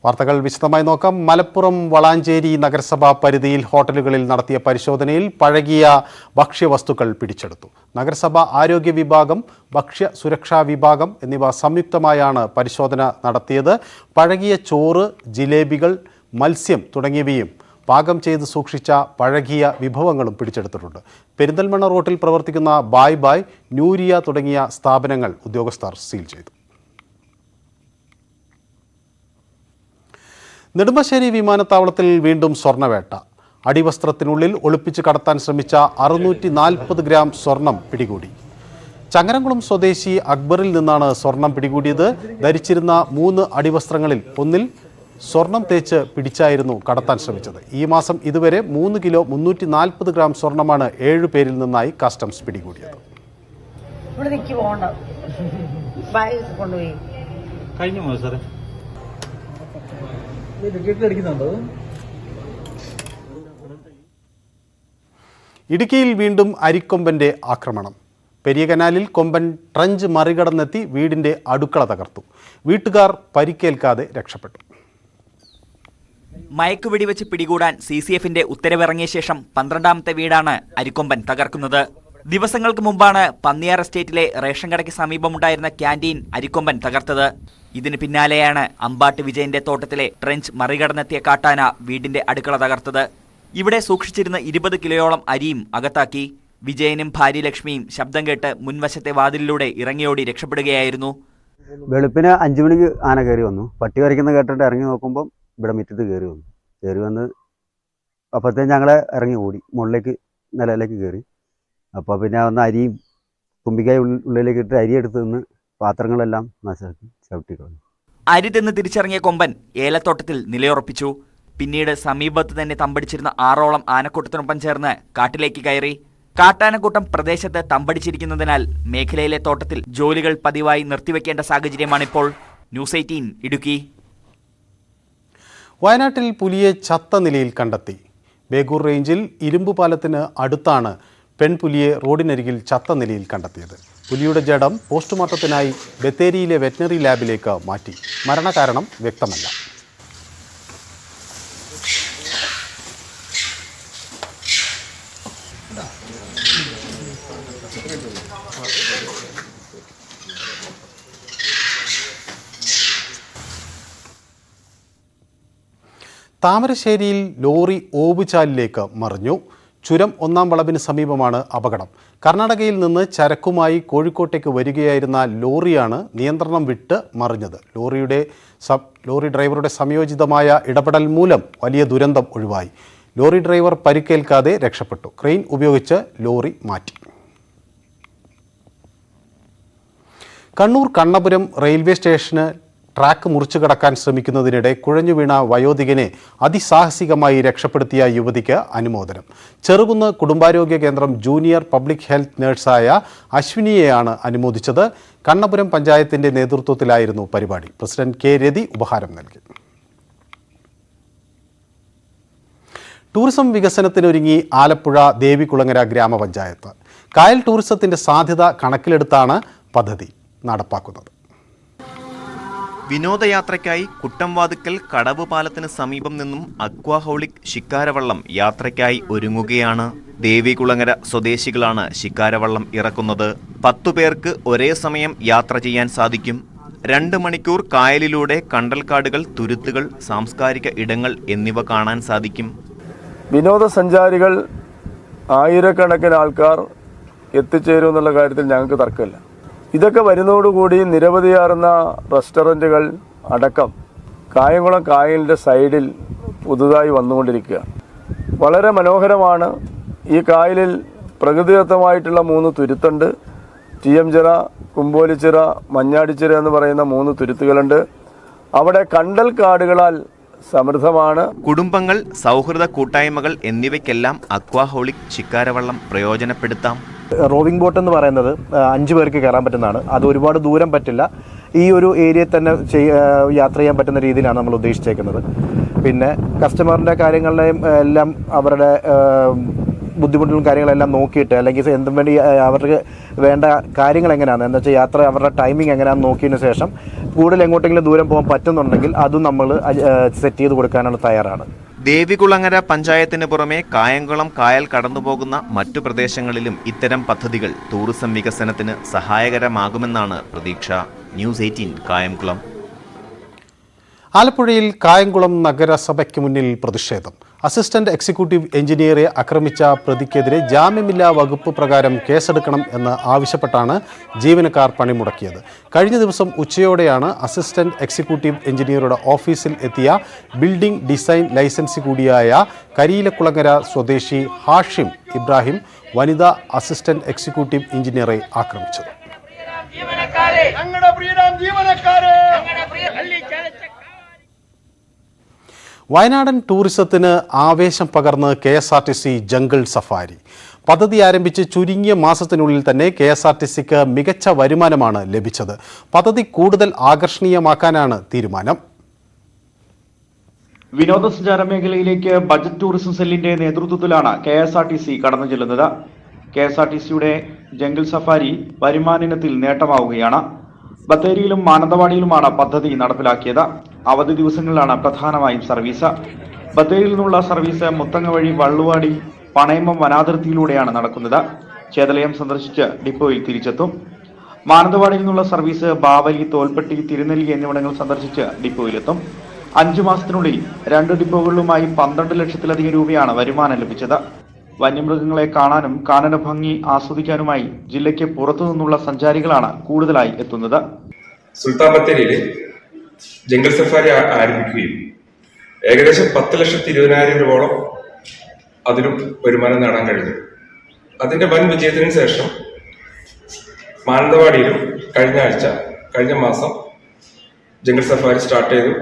വാർത്തകൾ വിശദമായി നോക്കാം. മലപ്പുറം വളാഞ്ചേരി നഗരസഭാ പരിധിയിൽ ഹോട്ടലുകളിൽ നടത്തിയ പരിശോധനയിൽ പഴകിയ ഭക്ഷ്യവസ്തുക്കൾ പിടിച്ചെടുത്തു. നഗരസഭ ആരോഗ്യ വിഭാഗം, ഭക്ഷ്യ സുരക്ഷാ വിഭാഗം എന്നിവ സംയുക്തമായാണ് പരിശോധന നടത്തിയത്. പഴകിയ ചോറ്, ജിലേബികൾ, മത്സ്യം തുടങ്ങിയവയും പാകം ചെയ്ത് സൂക്ഷിച്ച പഴകിയ വിഭവങ്ങളും പിടിച്ചെടുത്തിട്ടുണ്ട്. പെരിന്തൽമണ്ണ റോട്ടിൽ പ്രവർത്തിക്കുന്ന ബായ് ബായ്, ന്യൂരിയ തുടങ്ങിയ സ്ഥാപനങ്ങൾ ഉദ്യോഗസ്ഥർ സീൽ ചെയ്തു. നെടുമ്പാശ്ശേരി വിമാനത്താവളത്തിൽ വീണ്ടും സ്വർണ്ണവേട്ട. അടിവസ്ത്രത്തിനുള്ളിൽ ഒളിപ്പിച്ച് കടത്താൻ ശ്രമിച്ച 640 ഗ്രാം സ്വർണം പിടികൂടി. ചങ്ങരംകുളം സ്വദേശി അക്ബറിൽ നിന്നാണ് സ്വർണം പിടികൂടിയത്. ധരിച്ചിരുന്ന 3 അടിവസ്ത്രങ്ങളിൽ ഒന്നിൽ സ്വർണം തേച്ച് പിടിച്ചായിരുന്നു കടത്താൻ ശ്രമിച്ചത്. ഈ മാസം ഇതുവരെ 3 കിലോ 340 ഗ്രാം സ്വർണമാണ് 7 പേരിൽ നിന്നായി കസ്റ്റംസ് പിടികൂടിയത്. ഇടുക്കിയിൽ വീണ്ടും അരിക്കൊമ്പന്റെ ആക്രമണം. പെരിയ കനാലിൽ കൊമ്പൻ ട്രഞ്ച് മറികടന്നെത്തി വീടിന്റെ അടുക്കള തകർത്തു. വീട്ടുകാർ പരിക്കേൽക്കാതെ രക്ഷപ്പെട്ടു. മയക്കുവെടിവെച്ച് പിടികൂടാൻ CCFന്റെ ഉത്തരവിറങ്ങിയ ശേഷം 12ാമത്തെ വീടാണ് അരിക്കൊമ്പൻ തകർക്കുന്നത്. ദിവസങ്ങൾക്ക് മുമ്പാണ് പന്നിയാർ എസ്റ്റേറ്റിലെ റേഷൻ കടയ്ക്ക് സമീപമുണ്ടായിരുന്ന ക്യാന്റീൻ അരിക്കൊമ്പൻ തകർത്തത്. ഇതിന് പിന്നാലെയാണ് അമ്പാട്ട് വിജയന്റെ തോട്ടത്തിലെ ട്രെഞ്ച് മറികടന്നെത്തിയ കാട്ടാന വീടിന്റെ അടുക്കള തകർത്തത്. ഇവിടെ സൂക്ഷിച്ചിരുന്ന 20 കിലോയോളം അരിയും അകത്താക്കി. വിജയനും ഭാര്യ ലക്ഷ്മിയും ശബ്ദം കേട്ട് മുൻവശത്തെ വാതിലിലൂടെ ഇറങ്ങിയോടി രക്ഷപ്പെടുകയായിരുന്നു. വെളുപ്പിന് 5 മണിക്ക് ആന കയറി വന്നു. പട്ടി വരയ്ക്കുന്ന കേട്ടിട്ട് ഇറങ്ങി നോക്കുമ്പോൾ ഇവിടെ മുറ്റത്ത് കയറി വന്ന് അപ്പോഴത്തേക്കും ഞങ്ങളെ ഇറങ്ങി ഓടി മുകളിലേക്ക് നിലയിലേക്ക് കയറി. അപ്പോൾ പിന്നെ വന്ന് അരിയും തുമ്പിക്കായി ഉള്ളിലേക്ക് ഇട്ട് അരി എടുത്ത് നിന്ന് പാത്രങ്ങളെല്ലാം നാശാക്കി ചവിട്ടി കളഞ്ഞു. അരി തിന്ന് തിരിച്ചിറങ്ങിയ കൊമ്പൻ ഏലത്തോട്ടത്തിൽ നിലയുറപ്പിച്ചു. പിന്നീട് സമീപത്ത് തന്നെ തമ്പടിച്ചിരുന്ന 6ഓളം ആനക്കൂട്ടത്തിനൊപ്പം ചേർന്ന് കാട്ടിലേക്ക് കയറി. കാട്ടാനക്കൂട്ടം പ്രദേശത്ത് തമ്പടിച്ചിരിക്കുന്നതിനാൽ മേഖലയിലെ തോട്ടത്തിൽ ജോലികൾ പതിവായി നിർത്തിവെക്കേണ്ട സാഹചര്യമാണിപ്പോൾ. ന്യൂസ് 18 ഇടുക്കി. വയനാട്ടിൽ പുലിയെ ചത്ത നിലയിൽ കണ്ടെത്തി. ബേഗൂർ റേഞ്ചിൽ ഇരുമ്പുപാലത്തിന് അടുത്താണ് പെൺപുലിയെ റോഡിനരികിൽ ചത്ത നിലയിൽ കണ്ടെത്തിയത്. പുലിയുടെ ജഡം പോസ്റ്റ്മോർട്ടത്തിനായി ബത്തേരിയിലെ വെറ്റിനറി ലാബിലേക്ക് മാറ്റി. മരണകാരണം വ്യക്തമല്ല. താമരശ്ശേരിയിൽ ലോറി ഓവുചാലിലേക്ക് മറിഞ്ഞു. ചുരം 1-ാം വളവിന് സമീപമാണ് അപകടം. കർണാടകയിൽ നിന്ന് ചരക്കുമായി കോഴിക്കോട്ടേക്ക് വരികയായിരുന്ന ലോറിയാണ് നിയന്ത്രണം വിട്ട് മറിഞ്ഞത്. ലോറി ഡ്രൈവറുടെ സംയോജിതമായ ഇടപെടൽ മൂലം വലിയ ദുരന്തം ഒഴിവായി. ലോറി ഡ്രൈവർ പരിക്കേൽക്കാതെ രക്ഷപ്പെട്ടു. ക്രെയിൻ ഉപയോഗിച്ച് ലോറി മാറ്റി. കണ്ണൂർ കണ്ണപുരം റെയിൽവേ സ്റ്റേഷന് ട്രാക്ക് മുറിച്ചു കടക്കാൻ ശ്രമിക്കുന്നതിനിടെ കുഴഞ്ഞു വീണ വയോധികനെ അതിസാഹസികമായി രക്ഷപ്പെടുത്തിയ യുവതിക്ക് അനുമോദനം. ചെറുകുന്ന് കുടുംബാരോഗ്യ കേന്ദ്രം ജൂനിയർ പബ്ലിക് ഹെൽത്ത് നഴ്സായ അശ്വിനിയെയാണ് അനുമോദിച്ചത്. കണ്ണപുരം പഞ്ചായത്തിന്റെ നേതൃത്വത്തിലായിരുന്നു പരിപാടി. പ്രസിഡന്റ് കെ രതി ഉപഹാരം നൽകി. ടൂറിസം വികസനത്തിനൊരുങ്ങി ആലപ്പുഴ ദേവികുളങ്ങര ഗ്രാമപഞ്ചായത്ത്. കായൽ ടൂറിസത്തിന്റെ സാധ്യത കണക്കിലെടുത്താണ് പദ്ധതി നടപ്പാക്കുന്നത്. വിനോദയാത്രയ്ക്കായി കുട്ടംവാതുക്കൽ കടവ് പാലത്തിന് സമീപം നിന്നും അക്വാഹോളിക് ശിക്കാരവള്ളം യാത്രയ്ക്കായി ഒരുങ്ങുകയാണ്. ദേവികുളങ്ങര സ്വദേശികളാണ് ശിക്കാരവള്ളം ഇറക്കുന്നത്. 10 പേർക്ക് ഒരേ സമയം യാത്ര ചെയ്യാൻ സാധിക്കും. 2 മണിക്കൂർ കായലിലൂടെ കണ്ടൽക്കാടുകൾ, തുരുത്തുകൾ, സാംസ്കാരിക ഇടങ്ങൾ എന്നിവ കാണാൻ സാധിക്കും. വിനോദസഞ്ചാരികൾ ആയിരക്കണക്കിന് ആൾക്കാർ എത്തിച്ചേരുമെന്നുള്ള കാര്യത്തിൽ ഞങ്ങൾക്ക് തർക്കമില്ല. ഇതൊക്കെ വരുന്നതോടുകൂടി നിരവധിയാർന്ന റെസ്റ്റോറൻറ്റുകൾ അടക്കം കായംകുളം കായലിൻ്റെ സൈഡിൽ പുതുതായി വന്നുകൊണ്ടിരിക്കുകയാണ്. വളരെ മനോഹരമാണ്. ഈ കായലിൽ പ്രകൃതിദത്തമായിട്ടുള്ള 3 തുരുത്തുണ്ട്. TM ചിറ, കുമ്പോലിച്ചിറ, മഞ്ഞാടിച്ചിറ എന്ന് പറയുന്ന 3 തുരുത്തുകളുണ്ട്. അവിടെ കണ്ടൽ കാടുകളാൽ സമൃദ്ധമാണ്. കുടുംബങ്ങൾ, സൗഹൃദ കൂട്ടായ്മകൾ എന്നിവയ്ക്കെല്ലാം അക്വാഹോളിക് ശിക്കാരവള്ളം പ്രയോജനപ്പെടുത്താം. റോവിംഗ് ബോട്ട് എന്ന് പറയുന്നത് 5 പേർക്ക് കയറാൻ പറ്റുന്നതാണ്. അത് ഒരുപാട് ദൂരം പറ്റില്ല. ഈ ഒരു ഏരിയയിൽ തന്നെ യാത്ര ചെയ്യാൻ പറ്റുന്ന രീതിയിലാണ് നമ്മൾ ഉദ്ദേശിച്ചേക്കുന്നത്. പിന്നെ കസ്റ്റമറിൻ്റെ കാര്യങ്ങളുടെയും എല്ലാം അവരുടെ ബുദ്ധിമുട്ടുകളും കാര്യങ്ങളെല്ലാം നോക്കിയിട്ട് അല്ലെങ്കിൽ എന്തും വേണ്ടി അവർക്ക് വേണ്ട കാര്യങ്ങൾ എങ്ങനെയാണ് എന്ന് വെച്ചാൽ യാത്ര അവരുടെ ടൈമിംഗ് എങ്ങനെയാണെന്ന് നോക്കിയതിന് ശേഷം കൂടുതൽ എങ്ങോട്ടെങ്കിലും ദൂരം പോകാൻ പറ്റുന്നുണ്ടെങ്കിൽ അതും നമ്മൾ സെറ്റ് ചെയ്ത് കൊടുക്കാനുള്ള തയ്യാറാണ്. ദേവികുളങ്ങര പഞ്ചായത്തിന് പുറമെ കായംകുളം കായൽ കടന്നുപോകുന്ന മറ്റു പ്രദേശങ്ങളിലും ഇത്തരം പദ്ധതികൾ ടൂറിസം വികസനത്തിന് സഹായകരമാകുമെന്നാണ് പ്രതീക്ഷ. ന്യൂസ് 18 കായംകുളം. ആലപ്പുഴയിൽ കായംകുളം നഗരസഭയ്ക്ക് മുന്നിൽ പ്രതിഷേധം. അസിസ്റ്റന്റ് എക്സിക്യൂട്ടീവ് എഞ്ചിനീയറെ ആക്രമിച്ച പ്രതിക്കെതിരെ ജാമ്യമില്ലാ വകുപ്പ് പ്രകാരം കേസെടുക്കണം എന്ന് ആവശ്യപ്പെട്ടാണ് ജീവനക്കാർ പണിമുടക്കിയത്. കഴിഞ്ഞ ദിവസം ഉച്ചയോടെയാണ് അസിസ്റ്റന്റ് എക്സിക്യൂട്ടീവ് എഞ്ചിനീയറുടെ ഓഫീസിൽ എത്തിയ ബിൽഡിംഗ് ഡിസൈൻ ലൈസൻസി കൂടിയായ കരിയിലക്കുളങ്ങര സ്വദേശി ഹാഷിം ഇബ്രാഹിം വനിതാ അസിസ്റ്റന്റ് എക്സിക്യൂട്ടീവ് എഞ്ചിനീയറെ ആക്രമിച്ചത്. വയനാടൻ ടൂറിസത്തിന് ആവേശം പകർന്ന് KSRTC ജംഗിൾ സഫാരി പദ്ധതി ആരംഭിച്ച് ചുരുങ്ങിയ മാസത്തിനുള്ളിൽ തന്നെ KSRTCക്ക് മികച്ച വരുമാനമാണ് ലഭിച്ചത്. പദ്ധതി കൂടുതൽ ആകർഷണീയമാക്കാനാണ് തീരുമാനം. വിനോദസഞ്ചാര മേഖലയിലേക്ക് ബജറ്റ് ടൂറിസം സെല്ലിന്റെ നേതൃത്വത്തിലാണ് KSRTC കടന്നു ചെല്ലുന്നത്. KSRTCയുടെ ജംഗിൾ സഫാരി വരുമാനത്തിൽ നേട്ടമാവുകയാണ്. ബത്തേരിയിലും മാനന്തവാടിയിലുമാണ് പദ്ധതി നടപ്പിലാക്കിയത്. അവധി ദിവസങ്ങളിലാണ് പ്രധാനമായും സർവീസ്. ബത്തേരിയിൽ നിന്നുള്ള സർവീസ് മുത്തങ്ങ വഴി വള്ളുവാടി പണയമ്പം വനാതിർത്തിയിലൂടെയാണ് നടക്കുന്നത്. ചേതലയം സന്ദർശിച്ച് ഡിപ്പോയിൽ തിരിച്ചെത്തും. മാനന്തവാടിയിൽ നിന്നുള്ള സർവീസ് ബാവലി, തോൽപ്പെട്ടി, തിരുനെല്ലി എന്നിവിടങ്ങൾ സന്ദർശിച്ച് ഡിപ്പോയിലെത്തും. 5 മാസത്തിനുള്ളിൽ 2 ഡിപ്പോകളിലുമായി 12 ലക്ഷത്തിലധികം രൂപയാണ് വരുമാനം ലഭിച്ചത്. വന്യമൃഗങ്ങളെ കാണാനും കാനന ഭംഗി ആസ്വദിക്കാനുമായി ജില്ലയ്ക്ക് പുറത്തു നിന്നുള്ള സഞ്ചാരികളാണ് കൂടുതലായി എത്തുന്നത്. സുൽത്താൻ ബത്തേരിയിൽ ജംഗിൾ സഫാരി ആരംഭിക്കുകയും ഏകദേശം 10,20,000 രൂപയോളം അതിലും വരുമാനം നേടാൻ കഴിഞ്ഞു. അതിന്റെ വൻ വിജയത്തിന് ശേഷം മാനന്തവാടിയിലും കഴിഞ്ഞ മാസം ജംഗിൾ സഫാരി സ്റ്റാർട്ട് ചെയ്തു.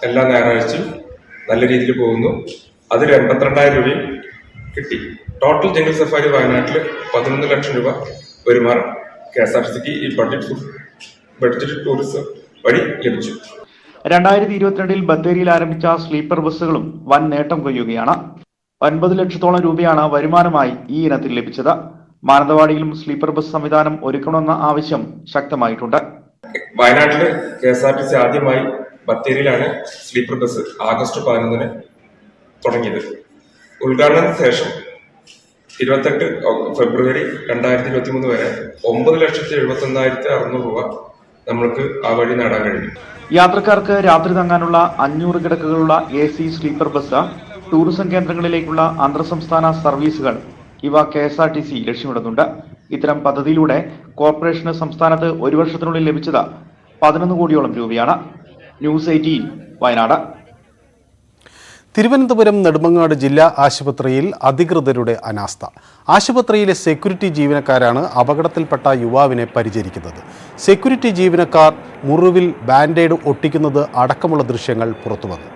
എല്ലാ ഞായറാഴ്ചയും നല്ല രീതിയിൽ പോകുന്നു. അതിൽ 82,000 രൂപയും കിട്ടി. ടോട്ടൽ ജംഗിൾ സഫാരി വയനാട്ടിൽ 11 ലക്ഷം രൂപ വരുമാനം KSRTCക്ക് ഈ ബഡ്ജറ്റ് ടൂറിസം വഴി ലഭിച്ചു. 2022 ബത്തേരിയിൽ ആരംഭിച്ച സ്ലീപ്പർ ബസ്സുകളും വൻ നേട്ടം കൊയ്യുകയാണ്. 9 ലക്ഷത്തോളം രൂപയാണ് വരുമാനമായി ഈ ഇനത്തിൽ ലഭിച്ചത്. മാനന്തവാടിയിലും സ്ലീപ്പർ ബസ് സംവിധാനം ഒരുക്കണമെന്ന ആവശ്യം ശക്തമായിട്ടുണ്ട്. വയനാട്ടിൽ KSRTC ആദ്യമായി ബത്തേരിയിലാണ് സ്ലീപ്പർ ബസ് ആഗസ്റ്റ് 11 തുടങ്ങിയത്. ഉദ്ഘാടനത്തിന് ശേഷം 28 ഫെബ്രുവരി 2023 വരെ 9,71,600 രൂപ നമ്മൾക്ക് ആ വഴി നേടാൻ കഴിഞ്ഞു. യാത്രക്കാർക്ക് രാത്രി തങ്ങാനുള്ള 500 കിടക്കകളുള്ള AC സ്ലീപ്പർ ബസ്, ടൂറിസം കേന്ദ്രങ്ങളിലേക്കുള്ള അന്തർ സംസ്ഥാന സർവീസുകൾ ഇവ KSRTC ലക്ഷ്യമിടുന്നുണ്ട്. ഇത്തരം പദ്ധതിയിലൂടെ കോർപ്പറേഷന് സംസ്ഥാനത്ത് 1 വർഷത്തിനുള്ളിൽ ലഭിച്ചത് 11 കോടിയോളം രൂപയാണ്. ന്യൂസ് 18 വയനാട്. തിരുവനന്തപുരം നെടുമങ്ങാട് ജില്ലാ ആശുപത്രിയിൽ അധികൃതരുടെ അനാസ്ഥ. ആശുപത്രിയിലെ സെക്യൂരിറ്റി ജീവനക്കാരാണ് അപകടത്തിൽപ്പെട്ട യുവാവിനെ പരിചരിക്കുന്നത്. സെക്യൂരിറ്റി ജീവനക്കാർ മുറിവിൽ ബാൻഡേഡ് ഒട്ടിക്കുന്നത് അടക്കമുള്ള ദൃശ്യങ്ങൾ പുറത്തുവന്നു.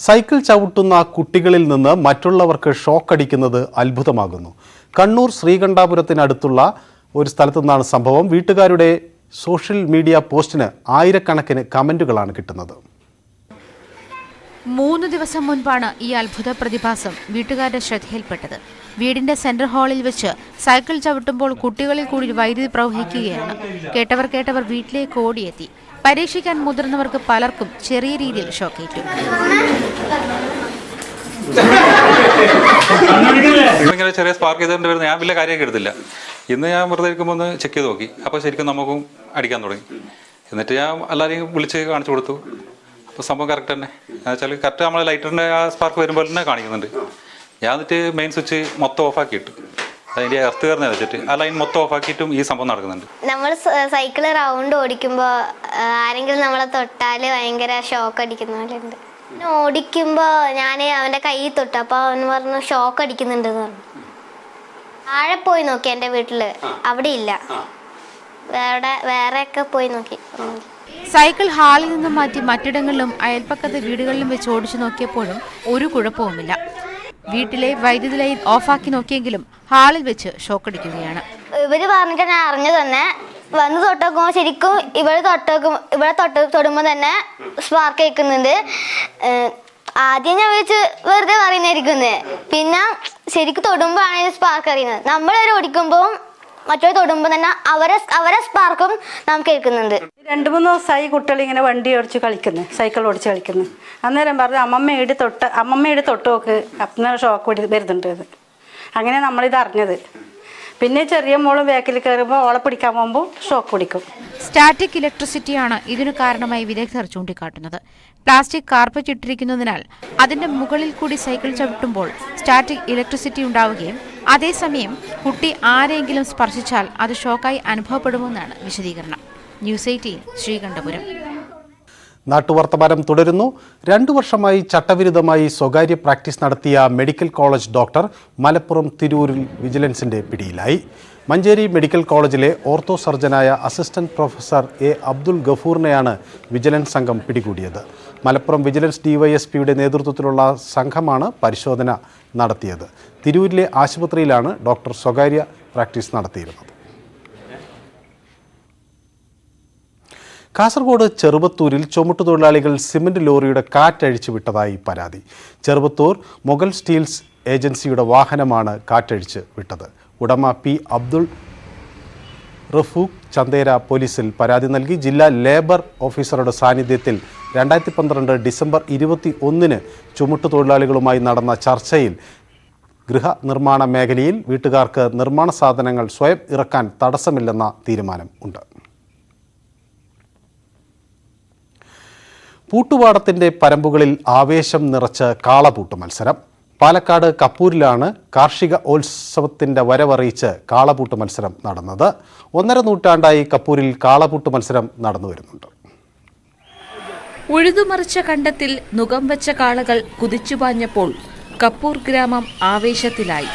സൈക്കിൾ ചവിട്ടുന്ന കുട്ടികളിൽ നിന്ന് മറ്റുള്ളവർക്ക് ഷോക്കടിക്കുന്നത് അത്ഭുതമാകുന്നു. കണ്ണൂർ ശ്രീകണ്ഠാപുരത്തിനടുത്തുള്ള ഒരു സ്ഥലത്തു നിന്നാണ് സംഭവം. വീട്ടുകാരുടെ സോഷ്യൽ മീഡിയ പോസ്റ്റിന് ആയിരക്കണക്കിന് കമന്റുകളാണ് കിട്ടുന്നത്. 3 ദിവസം മുൻപാണ് ഈ അത്ഭുത പ്രതിഭാസം വീട്ടുകാരുടെ ശ്രദ്ധയിൽപ്പെട്ടത്. വീടിന്റെ സെന്റർ ഹാളിൽ വെച്ച് സൈക്കിൾ ചവിട്ടുമ്പോൾ കുട്ടികളിൽ കൂടി വൈദ്യുതി പ്രവഹിക്കുകയാണ്. കേട്ടവർ വീട്ടിലേക്ക് ഓടിയെത്തി. പരീക്ഷിക്കാൻ മുതിർന്നവർക്ക് പലർക്കും ചെറിയ രീതിയിൽ ഷോക്കേറ്റു. ഇങ്ങനെ ചെറിയ സ്പാർക്ക് ചെയ്തുകൊണ്ട് വരുന്നത് ഞാൻ വലിയ കാര്യമൊക്കെ എടുത്തില്ല. ഇന്ന് ഞാൻ വെറുതെ ഇരിക്കുമ്പോൾ ഒന്ന് ചെക്ക് ചെയ്ത് നോക്കി. അപ്പോൾ ശരിക്കും നമുക്കും അടിക്കാൻ തുടങ്ങി. എന്നിട്ട് ഞാൻ എല്ലാവരെയും വിളിച്ച് കാണിച്ചു കൊടുത്തു. അപ്പോൾ സംഭവം കറക്റ്റ് തന്നെ. എന്നുവെച്ചാൽ കറക്റ്റ് നമ്മളെ ലൈറ്ററിൻ്റെ ആ സ്പാർക്ക് വരുമ്പോൾ തന്നെ കാണിക്കുന്നുണ്ട്. ഞാൻ എന്നിട്ട് മെയിൻ സ്വിച്ച് മൊത്തം ഓഫാക്കിയിട്ടു. അതിൻ്റെ എർത്ത് കയറുന്ന വെച്ചിട്ട് ആ ലൈൻ മൊത്തം ഓഫാക്കിയിട്ടും ഈ സംഭവം നടക്കുന്നുണ്ട്. നമ്മൾ സൈക്കിൾ റൗണ്ട് ഓടിക്കുമ്പോൾ ആരെങ്കിലും നമ്മളെ തൊട്ടാൽ ഭയങ്കര ഷോക്ക് അടിക്കുന്ന പോലെ ഉണ്ട്. ഓടിക്കുമ്പോൾ ഞാൻ അവൻ്റെ കൈ തൊട്ടു. അപ്പോൾ അവൻ പറഞ്ഞു ഷോക്ക് അടിക്കുന്നുണ്ടെന്ന് പറഞ്ഞു. താഴെ പോയി നോക്കി എൻ്റെ വീട്ടിൽ, അവിടെ ഇല്ല. വേറെയൊക്കെ പോയി നോക്കി. സൈക്കിൾ ഹാളിൽ നിന്നും മാറ്റി മറ്റിടങ്ങളിലും അയൽപ്പക്കത്തെ വീടുകളിലും വെച്ച് ഓടിച്ചു നോക്കിയപ്പോഴും ഒരു കുഴപ്പവുമില്ല. വീട്ടിലെ വൈദ്യുതി ലൈൻ ഓഫാക്കി നോക്കിയെങ്കിലും ഹാളിൽ വെച്ച് ഷോക്കടിക്കുകയാണ്. ഇവര് പറഞ്ഞിട്ട് ഞാൻ അറിഞ്ഞു തന്നെ വന്ന് തൊട്ടോക്കുമ്പോൾ ശരിക്കും ഇവിടെ തൊടുമ്പോൾ തന്നെ സ്പാർക്ക് കേൾക്കുന്നുണ്ട്. ആദ്യം ഞാൻ വെറുതെ പറയുന്നതായിരിക്കുന്നത്, പിന്നെ ശരിക്കും തൊടുമ്പോഴാണ് സ്പാർക്ക് അറിയുന്നത്. നമ്മളൊരു ഓടിക്കുമ്പോൾ മറ്റൊരു തൊടുമ്പോൾ തന്നെ അവരെ സ്പാർക്കും നാം കേൾക്കുന്നുണ്ട്. 2-3 ദിവസമായി കുട്ടികൾ ഇങ്ങനെ വണ്ടി ഓടിച്ച് കളിക്കുന്നു, സൈക്കിൾ ഓടിച്ച് കളിക്കുന്നു. അന്നേരം പറഞ്ഞു അമ്മമ്മയുടെ തൊട്ട് നോക്ക്, അപ്പം ഷോക്ക് വരുന്നുണ്ട്. അങ്ങനെ നമ്മളിത് അറിഞ്ഞത്. പിന്നെ ചെറിയ മോള് ബാക്കിൽ കയറുമ്പോൾ ഓളെ പിടിക്കാൻ പോകുമ്പോൾ ഷോക്ക് പിടിക്കും. സ്റ്റാറ്റിക് ഇലക്ട്രിസിറ്റിയാണ് ഇതിനു കാരണമായി വിദഗ്ധർ ചൂണ്ടിക്കാട്ടുന്നത്. പ്ലാസ്റ്റിക് കാർപ്പറ്റ് ഇട്ടിരിക്കുന്നതിനാൽ അതിന്റെ മുകളിൽ കൂടി സൈക്കിൾ ചവിട്ടുമ്പോൾ സ്റ്റാറ്റിക് ഇലക്ട്രിസിറ്റി ഉണ്ടാവുകയും അതേസമയം കുട്ടി ആരെങ്കിലും സ്പർശിച്ചാൽ അത് ഷോക്കായി അനുഭവപ്പെടുമെന്നാണ് വിശദീകരണം. ന്യൂസ് 18 ശ്രീകണ്ഠപുരം. നാട്ടുവർത്തമാനം തുടരുന്നു. 2 വർഷമായി ചട്ടവിരുദ്ധമായി സ്വകാര്യ പ്രാക്ടീസ് നടത്തിയ മെഡിക്കൽ കോളേജ് ഡോക്ടർ മലപ്പുറം തിരൂരിൽ വിജിലൻസിന്റെ പിടിയിലായി. മഞ്ചേരി മെഡിക്കൽ കോളേജിലെ ഓർത്തോ സർജനായ അസിസ്റ്റന്റ് പ്രൊഫസർ എ അബ്ദുൽ ഗഫൂറിനെയാണ് വിജിലൻസ് സംഘം പിടികൂടിയത്. മലപ്പുറം വിജിലൻസ് ഡിവൈഎസ്പിയുടെ നേതൃത്വത്തിലുള്ള സംഘമാണ് പരിശോധന നടത്തിയത്. തിരൂരിലെ ആശുപത്രിയിലാണ് ഡോക്ടർ സ്വകാര്യ പ്രാക്ടീസ് നടത്തിയിരുന്നത്. കാസർഗോഡ് ചെറുവത്തൂരിൽ ചുമട്ടുതൊഴിലാളികൾ സിമന്റ് ലോറിയുടെ കാറ്റഴിച്ചു വിട്ടതായി പരാതി. ചെറുവത്തൂർ മൊഗൽ സ്റ്റീൽസ് ഏജൻസിയുടെ വാഹനമാണ് കാറ്റഴിച്ച് വിട്ടത്. ഉടമ പി അബ്ദുൾ റഫൂഖ് ചന്തേര പോലീസിൽ പരാതി നൽകി. ജില്ലാ ലേബർ ഓഫീസറുടെ സാന്നിധ്യത്തിൽ 2012 ഡിസംബർ 21 ചുമട്ടുതൊഴിലാളികളുമായി നടന്ന ചർച്ചയിൽ ഗൃഹനിർമ്മാണ മേഖലയിൽ വീട്ടുകാർക്ക് നിർമ്മാണ സാധനങ്ങൾ സ്വയം ഇറക്കാൻ തടസ്സമില്ലെന്ന തീരുമാനം ഉണ്ട്. പൂട്ടുപാടത്തിൻ്റെ പരമ്പുകളിൽ ആവേശം നിറച്ച് കാളപൂട്ട് മത്സരം. പാലക്കാട് കപ്പൂരിലാണ് കാർഷിക ഉത്സവത്തിൻ്റെ വരവറിയിച്ച് കാളപൂട്ട് മത്സരം നടന്നത്. 1.5 നൂറ്റാണ്ടായി കപ്പൂരിൽ കാളപൂട്ട് മത്സരം നടന്നു വരുന്നുണ്ട്. ഉഴുതുമറിച്ച കണ്ടത്തിൽ നുകം വെച്ച കാളകൾ കുതിച്ചുപാഞ്ഞപ്പോൾ കപ്പൂർ ഗ്രാമം ആവേശത്തിലായി.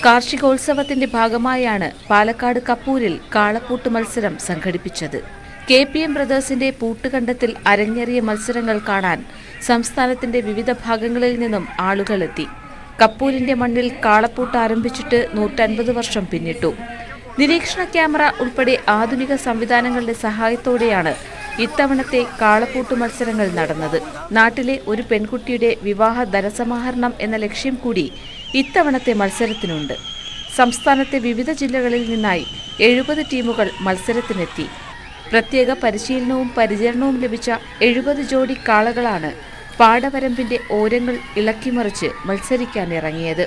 കാർഷികോത്സവത്തിന്റെ ഭാഗമായാണ് പാലക്കാട് കപ്പൂരിൽ കാളപ്പൂട്ട് മത്സരം സംഘടിപ്പിച്ചത്. KPM ബ്രദേഴ്സിന്റെ പൂട്ടുകണ്ടത്തിൽ അരങ്ങേറിയ മത്സരങ്ങൾ കാണാൻ സംസ്ഥാനത്തിന്റെ വിവിധ ഭാഗങ്ങളിൽ നിന്നും ആളുകളെത്തി. കപ്പൂരിന്റെ മണ്ണിൽ കാളപ്പൂട്ട് ആരംഭിച്ചിട്ട് 150 വർഷം പിന്നിട്ടു. നിരീക്ഷണ ക്യാമറ ഉൾപ്പെടെ ആധുനിക സംവിധാനങ്ങളുടെ സഹായത്തോടെയാണ് ഇത്തവണത്തെ കാളപ്പൂട്ട് മത്സരങ്ങൾ നടന്നത്. നാട്ടിലെ ഒരു പെൺകുട്ടിയുടെ വിവാഹ ധനസമാഹരണം എന്ന ലക്ഷ്യം കൂടി ഇത്തവണത്തെ മത്സരത്തിനുണ്ട്. സംസ്ഥാനത്തെ വിവിധ ജില്ലകളിൽ നിന്നായി 70 ടീമുകൾ മത്സരത്തിനെത്തി. പ്രത്യേക പരിശീലനവും പരിചരണവും ലഭിച്ച 70 ജോഡി കാളകളാണ് പാടവരമ്പിന്റെ ഓരങ്ങൾ ഇളക്കിമറിച്ച് മത്സരിക്കാനിറങ്ങിയത്.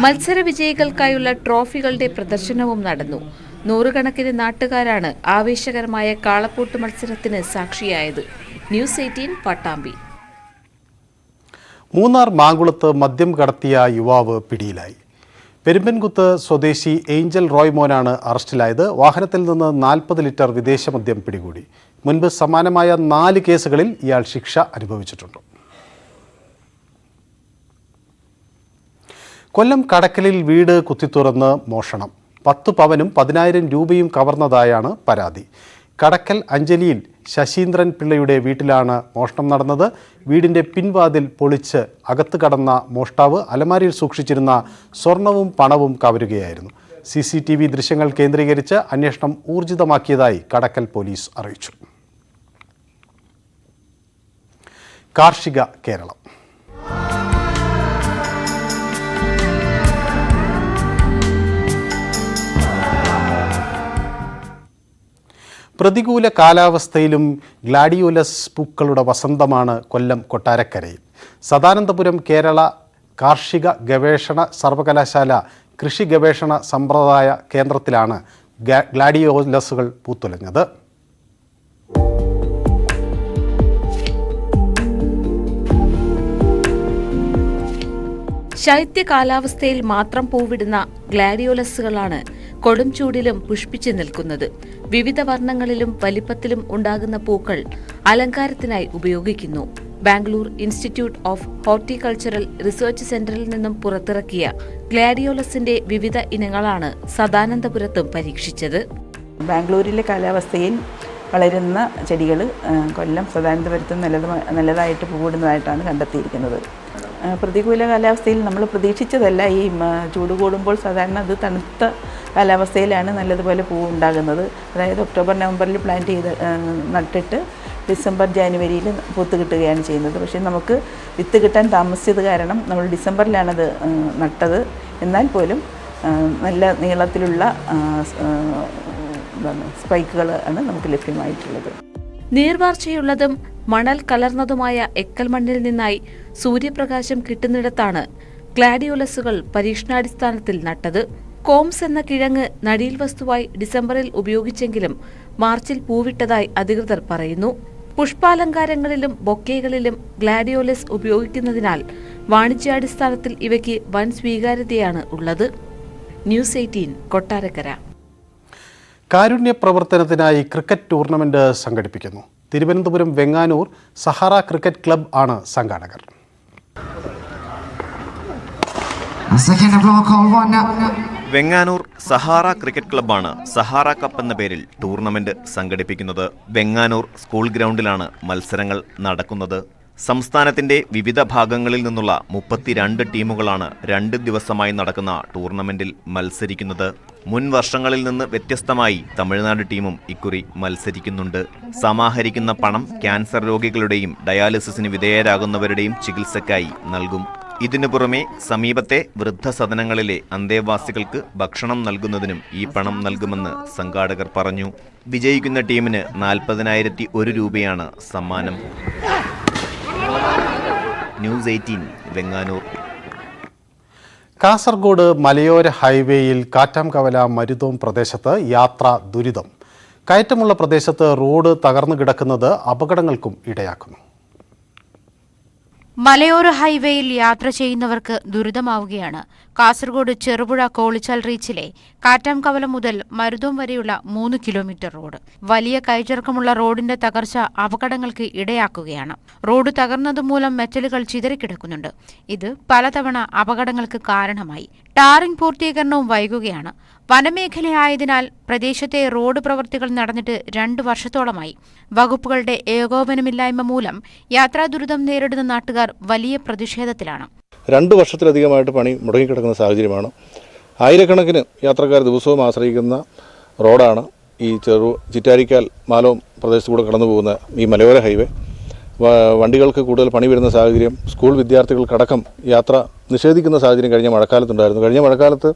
മത്സര വിജയികൾക്കായുള്ള ട്രോഫികളുടെ പ്രദർശനവും നടന്നു. 100 കണക്കിന് നാട്ടുകാരാണ് ആവേശകരമായ കാളപ്പൂട്ട് മത്സരത്തിന് സാക്ഷിയായത്. ന്യൂസ് 18 പട്ടാമ്പി. മൂന്നാർ മാങ്കുളത്ത് മദ്യം കടത്തിയ യുവാവ് പിടിയിലായി. പെരുമ്പൻകുത്ത് സ്വദേശി ഏഞ്ചൽ റോയ്മോനാണ് അറസ്റ്റിലായത്. വാഹനത്തിൽ നിന്ന് 40 ലിറ്റർ വിദേശ മദ്യം പിടികൂടി. മുൻപ് സമാനമായ 4 കേസുകളിൽ ഇയാൾ ശിക്ഷ അനുഭവിച്ചിട്ടുണ്ട്. കൊല്ലം കടക്കലിൽ വീട് കുത്തിത്തുറന്ന് മോഷണം. 10 പവനും 10,000 രൂപയും കവർന്നതായാണ് പരാതി. കടക്കൽ അഞ്ജലിയിൽ ശശീന്ദ്രൻ പിള്ളയുടെ വീട്ടിലാണ് മോഷണം നടന്നത്. വീടിൻ്റെ പിൻവാതിൽ പൊളിച്ച് അകത്ത് കടന്ന മോഷ്ടാവ് അലമാരിയിൽ സൂക്ഷിച്ചിരുന്ന സ്വർണവും പണവും കവരുകയായിരുന്നു. CCTV ദൃശ്യങ്ങൾ കേന്ദ്രീകരിച്ച് അന്വേഷണം ഊർജിതമാക്കിയതായി കടക്കൽ പോലീസ് അറിയിച്ചു. കാർഷിക കേരളം. പ്രതികൂല കാലാവസ്ഥയിലും ഗ്ലാഡിയോലസ് പൂക്കളുടെ വസന്തമാണ് കൊല്ലം കൊട്ടാരക്കരയിൽ. സദാനന്ദപുരം കേരള കാർഷിക ഗവേഷണ സർവകലാശാല കൃഷി ഗവേഷണ സമ്പ്രദായ കേന്ദ്രത്തിലാണ് ഗ്ലാഡിയോലസുകൾ പൂത്തുലഞ്ഞത്. ശൈത്യ കാലാവസ്ഥയിൽ മാത്രം പൂവിടുന്ന ഗ്ലാഡിയോലസുകളാണ് കൊടും ചൂടിലും പുഷ്പിച്ചു നിൽക്കുന്നത്. വിവിധ വർണ്ണങ്ങളിലും വലിപ്പത്തിലും ഉണ്ടാകുന്ന പൂക്കൾ അലങ്കാരത്തിനായി ഉപയോഗിക്കുന്നു. Bangalore institute of horticultural research സെന്ററിൽ നിന്നും പുറത്തിറക്കിയ ഗ്ലാഡിയോലസിന്റെ വിവിധ ഇനങ്ങളാണ് സദാനന്ദപുരത്തും പരീക്ഷിച്ചത്. ബാംഗ്ലൂരിലെ കാലാവസ്ഥയിൽ വളരുന്ന ചെടികൾ കൊല്ലം സദാനന്ദപുരത്തും നല്ലതായിട്ട് പൂവിടുന്നതായിട്ടാണ് കണ്ടെത്തിയിരിക്കുന്നത്. പ്രതികൂല കാലാവസ്ഥയിൽ നമ്മൾ പ്രതീക്ഷിച്ചതല്ല. ഈ ചൂട് കൂടുമ്പോൾ സാധാരണ അത് തണുത്ത കാലാവസ്ഥയിലാണ് നല്ലതുപോലെ പൂ ഉണ്ടാകുന്നത്. അതായത് ഒക്ടോബർ നവംബറിൽ പ്ലാന്റ് ചെയ്ത് നട്ടിട്ട് ഡിസംബർ ജാനുവരിയിൽ പൂത്ത് കിട്ടുകയാണ് ചെയ്യുന്നത്. പക്ഷേ നമുക്ക് വിത്ത് കിട്ടാൻ താമസിച്ചത് കാരണം നമ്മൾ ഡിസംബറിലാണത് നട്ടത്. എന്നാൽ പോലും നല്ല നീളത്തിലുള്ള സ്പൈക്കുകൾ ആണ് നമുക്ക് ലഭ്യമായിട്ടുള്ളത്. നീർവാർച്ചയുള്ളതും മണൽ കലർന്നതുമായ എക്കൽ മണ്ണിൽ നിന്നായി സൂര്യപ്രകാശം കിട്ടുന്നിടത്താണ് ഗ്ലാഡിയോലസുകൾ പരീക്ഷണാടിസ്ഥാനത്തിൽ നട്ടത്. കോംസ് എന്ന കിഴങ്ങ് നടീൽ വസ്തുവായി ഡിസംബറിൽ ഉപയോഗിച്ചെങ്കിലും മാർച്ചിൽ പൂവിട്ടതായി അധികൃതർ പറയുന്നു. പുഷ്പാലങ്കാരങ്ങളിലും ബൊക്കേകളിലും ഗ്ലാഡിയോലസ് ഉപയോഗിക്കുന്നതിനാൽ വാണിജ്യാടിസ്ഥാനത്തിൽ ഇവയ്ക്ക് വൻ സ്വീകാര്യതയാണ് ഉള്ളത്. ന്യൂസ് 18 കൊട്ടാരക്കര. കാരുണ്യ പ്രവർത്തനത്തിനായി ക്രിക്കറ്റ് ടൂർണമെന്റ് സംഘടിപ്പിക്കുന്നു. തിരുവനന്തപുരം വെങ്ങാനൂർ സഹാറ ക്രിക്കറ്റ് ക്ലബ് ആണ് സംഘാടകർ. വെങ്ങാനൂർ സഹാറ ക്രിക്കറ്റ് ക്ലബ്ബാണ് സഹാറ കപ്പ് എന്ന പേരിൽ ടൂർണമെന്റ് സംഘടിപ്പിക്കുന്നത്. വെങ്ങാനൂർ സ്കൂൾ ഗ്രൗണ്ടിലാണ് മത്സരങ്ങൾ നടക്കുന്നത്. സംസ്ഥാനത്തിന്റെ വിവിധ ഭാഗങ്ങളിൽ നിന്നുള്ള 32 ടീമുകളാണ് 2 ദിവസമായി നടക്കുന്ന ടൂർണമെന്റിൽ മത്സരിക്കുന്നത്. മുൻ വർഷങ്ങളിൽ നിന്ന് വ്യത്യസ്തമായി തമിഴ്നാട് ടീമും ഇക്കുറി മത്സരിക്കുന്നുണ്ട്. സമാഹരിക്കുന്ന പണം ക്യാൻസർ രോഗികളുടെയും ഡയാലിസിസിന് വിധേയരാകുന്നവരുടെയും ചികിത്സയ്ക്കായി നൽകും. ഇതിനു പുറമെ സമീപത്തെ വൃദ്ധസദനങ്ങളിലെ അന്തേവാസികൾക്ക് ഭക്ഷണം നൽകുന്നതിനും ഈ പണം നൽകുമെന്ന് സംഘാടകർ പറഞ്ഞു. വിജയിക്കുന്ന ടീമിന് 40,001 രൂപയാണ് സമ്മാനം. ന്യൂസ് 18 വെങ്ങാനൂർ. കാസർഗോഡ് മലയോര ഹൈവേയിൽ കാറ്റാംകവല മരുതോം പ്രദേശത്ത് യാത്ര ദുരിതം. കയറ്റമുള്ള പ്രദേശത്ത് റോഡ് തകർന്നു കിടക്കുന്നത് അപകടങ്ങൾക്കും ഇടയാക്കുന്നു. മലയോര ഹൈവേയിൽ യാത്ര ചെയ്യുന്നവർക്ക് ദുരിതമാവുകയാണ് കാസർഗോഡ് ചെറുപുഴ കോളിച്ചാൽ റീച്ചിലെ കാറ്റാംകവല മുതൽ മരുതോം വരെയുള്ള 3 കിലോമീറ്റർ റോഡ്. വലിയ കയറ്റിറക്കമുള്ള റോഡിന്റെ തകർച്ച അപകടങ്ങൾക്ക് ഇടയാക്കുകയാണ്. റോഡ് തകർന്നതുമൂലം മെറ്റലുകൾ ചിതറിക്കിടക്കുന്നുണ്ട്. ഇത് പലതവണ അപകടങ്ങൾക്ക് കാരണമായി. ടാറിംഗ് പൂർത്തീകരണവും വൈകുകയാണ്. വനമേഖലയായതിനാൽ പ്രദേശത്തെ റോഡ് പ്രവൃത്തികൾ നടന്നിട്ട് 2 വർഷത്തോളമായി. വകുപ്പുകളുടെ ഏകോപനമില്ലായ്മ മൂലം യാത്രാ ദുരിതം നേരിടുന്ന നാട്ടുകാർ വലിയ പ്രതിഷേധത്തിലാണ്. 2 വർഷത്തിലധികമായിട്ട് പണി മുടങ്ങിക്കിടക്കുന്ന സാഹചര്യമാണ്. ആയിരക്കണക്കിന് യാത്രക്കാർ ദിവസവും ആശ്രയിക്കുന്ന റോഡാണ് ഈ ചിറ്റാരിക്കാൽ മാലോം പ്രദേശത്തുകൂടെ കടന്നു പോകുന്ന ഈ മലയോര ഹൈവേ. വണ്ടികൾക്ക് കൂടുതൽ പണി വരുന്ന സാഹചര്യം, സ്കൂൾ വിദ്യാർത്ഥികൾക്കടക്കം യാത്ര നിഷേധിക്കുന്ന സാഹചര്യം കഴിഞ്ഞ മഴക്കാലത്തുണ്ടായിരുന്നു. കഴിഞ്ഞ മഴക്കാലത്ത്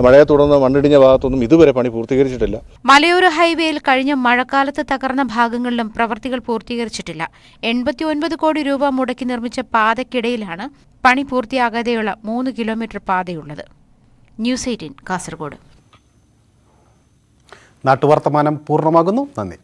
മഴയെ തുടർന്ന് മണ്ണിടിഞ്ഞ ഭാഗത്തൊന്നും ഇതുവരെ പണി പൂർത്തീകരിച്ചിട്ടില്ല. മലയോര ഹൈവേയിൽ കഴിഞ്ഞ മഴക്കാലത്ത് തകർന്ന ഭാഗങ്ങളിലും പ്രവൃത്തികൾ പൂർത്തീകരിച്ചിട്ടില്ല. 89 കോടി രൂപ മുടക്കി നിർമ്മിച്ച പാതയ്ക്കിടയിലാണ് പണി പൂർത്തിയാകാതെയുള്ള 3 കിലോമീറ്റർ പാതയുള്ളത്. ന്യൂസ് 18 കാസർഗോഡ്. നാട്ടുവർത്തമാനം പൂർണ്ണമാകുന്നു. നന്ദി.